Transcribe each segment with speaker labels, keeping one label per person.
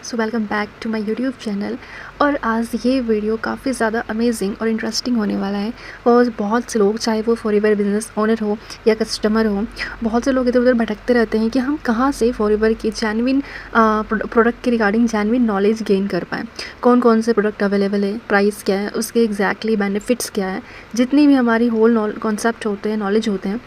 Speaker 1: So welcome back to my YouTube channel. और आज ये वीडियो काफ़ी ज़्यादा अमेजिंग और इंटरेस्टिंग होने वाला है। और बहुत से लोग, चाहे वो फॉरएवर बिजनेस ओनर हो या कस्टमर हो, बहुत से लोग इधर उधर भटकते रहते हैं कि हम कहाँ से फॉरएवर की जेन्युइन प्रोडक्ट के रिगार्डिंग जेन्युइन नॉलेज गेन कर पाएँ। कौन कौन से प्रोडक्ट अवेलेबल है, प्राइस क्या है, उसके एग्जैक्टली बेनिफिट्स क्या है, जितनी भी हमारी होल कॉन्सेप्ट होते हैं, नॉलेज होते हैं,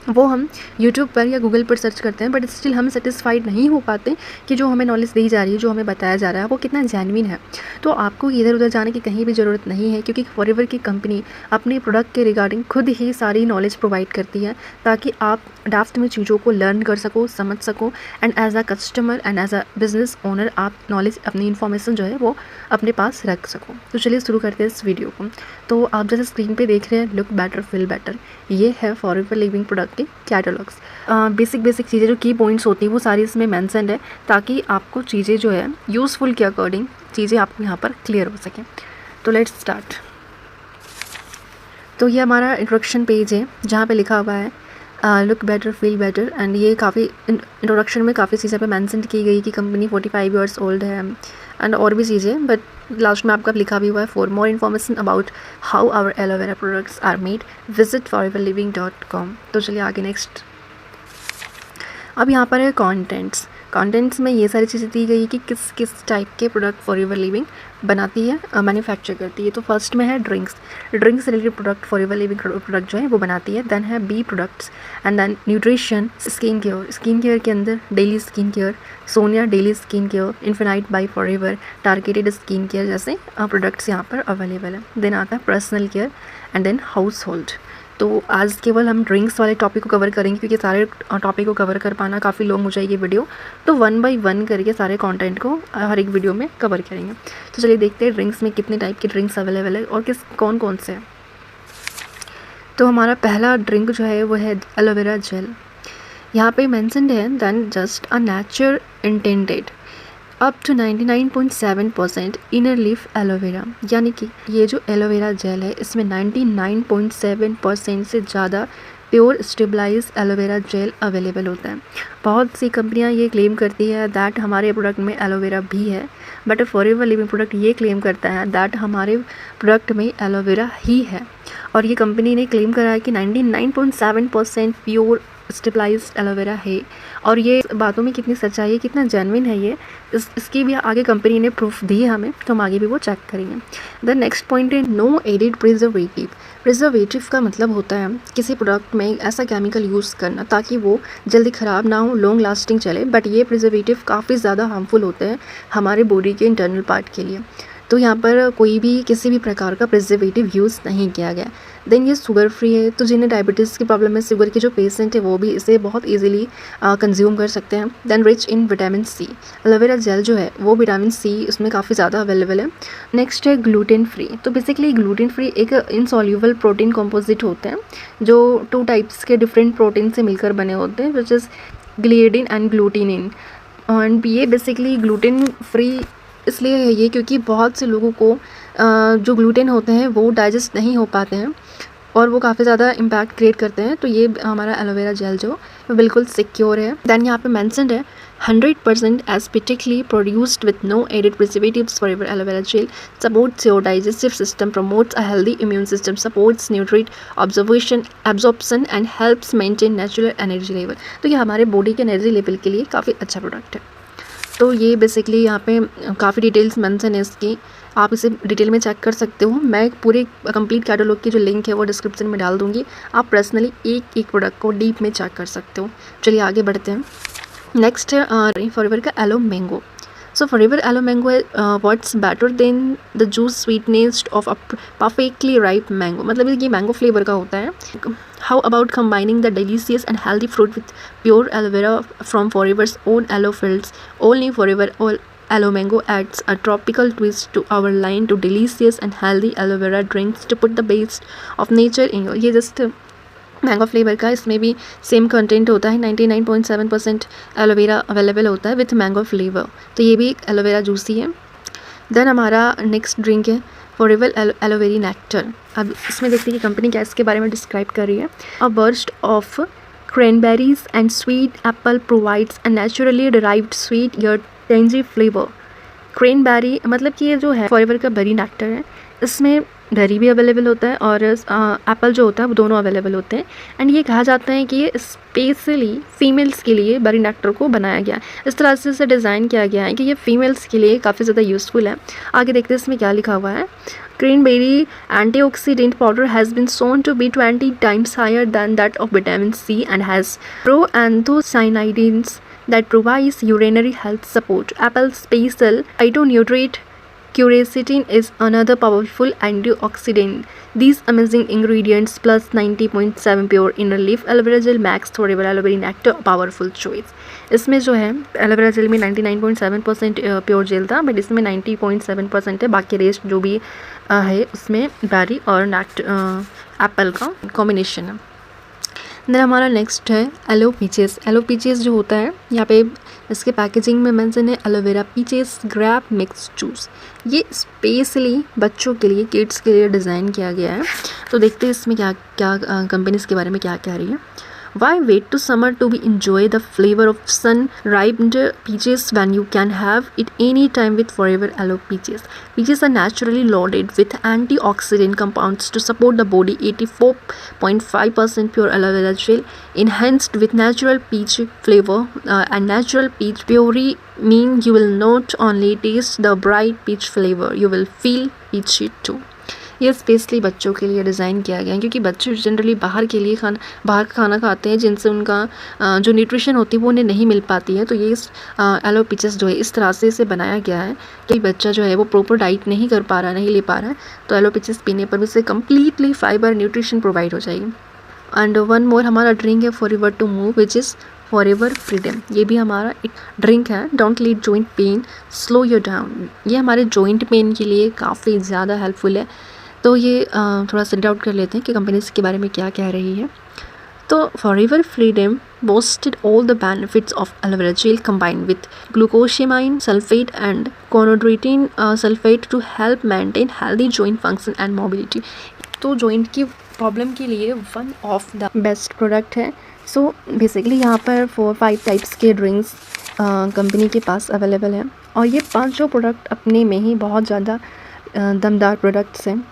Speaker 1: वो हम यूट्यूब पर या गूगल पर सर्च करते हैं। बट स्टिल हम सेटिस्फाइड नहीं हो पाते कि जो हमें नॉलेज दी जा रही है, जो हमें बताया जा रहा है, वो कितना जेन्युइन है। तो आपको इधर उधर जाने की कहीं भी ज़रूरत नहीं है, क्योंकि फॉरएवर की कंपनी अपने प्रोडक्ट के रिगार्डिंग खुद ही सारी नॉलेज प्रोवाइड करती है, ताकि आप डाफ्ट में चीज़ों को लर्न कर सको, समझ सको, and as a customer and as a business owner आप नॉलेज, अपनी इन्फॉर्मेशन जो है वो अपने पास रख सको। तो चलिए शुरू करते हैं इस वीडियो को। तो आप जैसे स्क्रीन पे देख रहे हैं, लुक बेटर फील बेटर, ये है फॉरएवर लिविंग प्रोडक्ट के कैटलॉग्स। बेसिक चीज़ें जो की पॉइंट्स होती हैं वो सारी इसमें मेंशन्ड है, ताकि आपको चीज़ें जो है यूज़फुल के अकॉर्डिंग चीज़ें आपको यहाँ पर क्लियर हो सकें। तो लेट्स स्टार्ट। तो ये हमारा इंट्रोडक्शन पेज है, जहाँ पे लिखा हुआ है look better feel better. And ये काफ़ी इंट्रोडक्शन में काफ़ी चीज़ें पे मेंशन की गई कि कंपनी 45 ईयर्स ओल्ड है एंड और भी चीज़ें। बट लास्ट में आपका लिखा भी हुआ है, for more information about how our aloe vera products are made visit foreverliving.com। तो चलिए आगे नेक्स्ट। अब यहाँ पर है कंटेंट्स में ये सारी चीज़ें दी गई कि किस किस टाइप के प्रोडक्ट फॉरएवर लिविंग बनाती है, मैन्युफैक्चर करती है। तो फर्स्ट में है drinks related product forever living product जो है वो बनाती है। देन है bee products and then nutrition, skin care के अंदर daily skin care, Sonya daily skin care, infinite by forever, targeted skin care जैसे प्रोडक्ट्स यहाँ पर अवेलेबल है। देन आता है personal care and then household. तो आज केवल हम ड्रिंक्स वाले टॉपिक को कवर करेंगे, क्योंकि सारे टॉपिक को कवर कर पाना काफ़ी लॉन्ग हो जाएगी वीडियो। तो 1 बाय 1 करके सारे कंटेंट को हर एक वीडियो में कवर करेंगे। तो चलिए देखते हैं ड्रिंक्स में कितने टाइप के ड्रिंक्स अवेलेबल है और कौन कौन से हैं। तो हमारा पहला ड्रिंक जो है वो है एलोवेरा जेल। यहाँ पे मेंशन्ड है then just a nature intended up to 99.7% inner leaf aloe vera. यानी कि ये जो एलोवेरा जेल है, इसमें 99.7% से ज़्यादा pure stabilize aloe vera gel available होता है। बहुत सी कंपनियां ये क्लेम करती है दैट हमारे प्रोडक्ट में एलोवेरा भी है, बट फॉरएवर लिविंग प्रोडक्ट ये क्लेम करता है दैट हमारे प्रोडक्ट में एलोवेरा ही है। और ये कंपनी ने क्लेम करा है कि 99.7% प्योर स्टेबलाइज्ड एलोवेरा है। और ये बातों में कितनी सच्चाई है, कितना जेन्युइन है ये, इसकी भी आगे कंपनी ने प्रूफ दी है हमें, तो हम आगे भी वो चेक करेंगे। द नेक्स्ट पॉइंट है नो एडिड प्रिजर्वेटिव का मतलब होता है किसी प्रोडक्ट में ऐसा केमिकल यूज़ करना ताकि वो जल्दी ख़राब ना हो, लॉन्ग लास्टिंग चले। बट ये प्रिजर्वेटिव काफ़ी ज़्यादा हार्मफुल होते हैं हमारे बॉडी के इंटरनल पार्ट के लिए। तो यहाँ पर कोई भी किसी भी प्रकार का प्रिजर्वेटिव यूज़ नहीं किया गया। देन ये शुगर फ्री है, तो जिन्हें डायबिटीज़ की प्रॉब्लम है, शुगर के जो पेशेंट है, वो भी इसे बहुत इजीली कंज्यूम कर सकते हैं। Then rich in vitamin C, aloe vera gel जो है वो विटामिन सी उसमें काफ़ी ज़्यादा अवेलेबल है। नेक्स्ट है ग्लूटेन फ्री। तो बेसिकली ग्लूटेन फ्री एक इनसॉल्यूबल प्रोटीन कॉम्पोजिट होते हैं जो 2 टाइप्स के डिफरेंट प्रोटीन से मिलकर बने होते हैं, विच इज़ ग्लिएडिन एंड ग्लूटिनिन। एंड ये बेसिकली ग्लूटेन फ्री इसलिए है ये क्योंकि बहुत से लोगों को जो ग्लूटेन होते हैं वो डाइजेस्ट नहीं हो पाते हैं और वो काफ़ी ज़्यादा इम्पैक्ट क्रिएट करते हैं। तो ये हमारा एलोवेरा जेल जो वो बिल्कुल सिक्योर है। दैन यहाँ पे मेंशन्ड है 100% aseptically produced with no added preservatives Forever aloe vera gel supports your digestive system, promotes a healthy immune system, supports nutrient absorption and helps maintain natural energy level. तो ये हमारे बॉडी के energy level के लिए काफ़ी अच्छा product है। तो ये बेसिकली यहाँ पे काफ़ी डिटेल्स मेंशन है इसकी, आप इसे डिटेल में चेक कर सकते हो। मैं पूरे कंप्लीट कैटलॉग की जो लिंक है वो डिस्क्रिप्शन में डाल दूँगी, आप पर्सनली एक एक प्रोडक्ट को डीप में चेक कर सकते हो। चलिए आगे बढ़ते हैं। नेक्स्ट है फॉरएवर का एलो मैंगो। सो फॉरएवर एलो मैंगो है what's better than the juice sweetness of a perfectly ripe mango. मतलब ये मैंगो फ्लेवर का होता है। How about combining the delicious and healthy fruit with pure aloe vera from Forever's own aloe fields? Only Forever Aloe Mango adds a tropical twist to our line to delicious and healthy aloe vera drinks to put the best of nature in your। ये just mango flavour का, इसमें भी same content होता है। 99.7% aloe vera available होता है with mango flavour. तो ये भी एलोवेरा जूस ही है। देन हमारा नेक्स्ट ड्रिंक है फॉरएवर एलोवेरी नेक्टर। अब इसमें देखते हैं कि कंपनी क्या इसके बारे में डिस्क्राइब कर रही है। A burst of cranberries and sweet apple provides a naturally derived sweet yet tangy flavor cranberry मतलब कि ये जो है फॉरएवर का बेरी नेक्टर है, इसमें बेरी भी अवेलेबल होता है और एप्पल जो होता है वो दोनों अवेलेबल होते हैं। एंड ये कहा जाता है कि ये स्पेशली फीमेल्स के लिए बेरी नेक्टर को बनाया गया है, इस तरह से इसे डिज़ाइन किया गया है कि ये फीमेल्स के लिए काफ़ी ज़्यादा यूज़फुल है। आगे देखते हैं इसमें क्या लिखा हुआ है। Cranberry antioxidant powder has been shown to be 20 times higher than that of vitamin C and has proanthocyanidins that provides urinary health support. Apple special phytonutrient quercetin is another powerful antioxidant. These amazing ingredients plus 90.7 pure inner leaf aloe vera gel max forever aloe vera nectar powerful choice. इसमें जो है aloe vera gel में 99.7% pure jail था, but इसमें 90.7% है। बाकी rest जो भी है उसमें बेरी और एप्पल का कॉम्बिनेशन है। देन हमारा नेक्स्ट है एलो पीचेस। एलो पीचेस जो होता है यहाँ पे इसके पैकेजिंग में मेंशन है aloe vera peaches grab mix juice. ये स्पेशली बच्चों के लिए, किड्स के लिए डिज़ाइन किया गया है। तो देखते हैं इसमें क्या क्या कंपनी इसके बारे में क्या कह रही है। Why wait to summer to be enjoy the flavor of sun-ripened peaches when you can have it any time with Forever Aloe Peaches? Peaches are naturally loaded with antioxidant compounds to support the body. 84.5% pure aloe vera gel, enhanced with natural peach flavor and natural peach puree mean you will not only taste the bright peach flavor, you will feel peachy too. ये specially बच्चों के लिए design किया गया है क्योंकि बच्चे generally बाहर का खाना खाते हैं जिनसे उनका जो न्यूट्रिशन होती है वो उन्हें नहीं मिल पाती है। तो ये एलो पीचेस जो है इस तरह से इसे बनाया गया है कि बच्चा जो है वो प्रॉपर डाइट नहीं कर पा रहा, नहीं ले पा रहा है, तो एलो पीचेस पीने पर उसे कम्प्लीटली फाइबर न्यूट्रिशन प्रोवाइड हो जाएगी। एंड वन मोर हमारा ड्रिंक है Forever to move which is Forever Freedom. ये भी हमारा एक ड्रिंक है। Don't let joint pain, slow you down. ये हमारे जॉइंट पेन के लिए काफ़ी ज़्यादा हेल्पफुल है। तो ये थोड़ा सा रीड आउट कर लेते हैं कि कंपनी इसके बारे में क्या कह रही है। तो forever freedom boasted all the benefits of aloe vera gel combined with glucosamine sulfate and chondroitin sulfate to help maintain healthy joint function and mobility। तो जॉइंट की प्रॉब्लम के लिए one of the best product है। So basically यहाँ पर 4-5 types के drinks company के पास available हैं और ये 5 प्रोडक्ट अपने में ही बहुत ज़्यादा दमदार प्रोडक्ट्स हैं।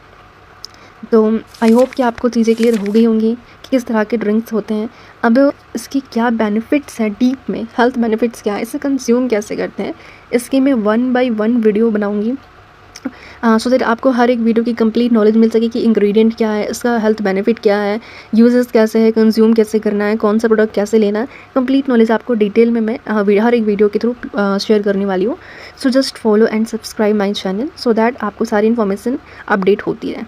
Speaker 1: तो आई होप कि आपको चीज़ें क्लियर हो गई होंगी कि किस तरह के ड्रिंक्स होते हैं। अब इसकी क्या बेनिफिट्स हैं, डीप में हेल्थ बेनिफिट्स क्या है, इसे कंज्यूम कैसे करते हैं, इसकी मैं 1 by 1 वीडियो बनाऊंगी सो दैट आपको हर एक वीडियो की कंप्लीट नॉलेज मिल सके कि इंग्रेडिएंट क्या है, इसका हेल्थ बेनिफिट क्या है, यूजेस कैसे है, कंज्यूम कैसे करना है, कौन सा प्रोडक्ट कैसे लेना है। कंप्लीट नॉलेज आपको डिटेल में मैं हर एक वीडियो के थ्रू शेयर करने वाली हूँ। So just follow and subscribe my channel so that आपको सारी इन्फॉर्मेशन अपडेट होती है।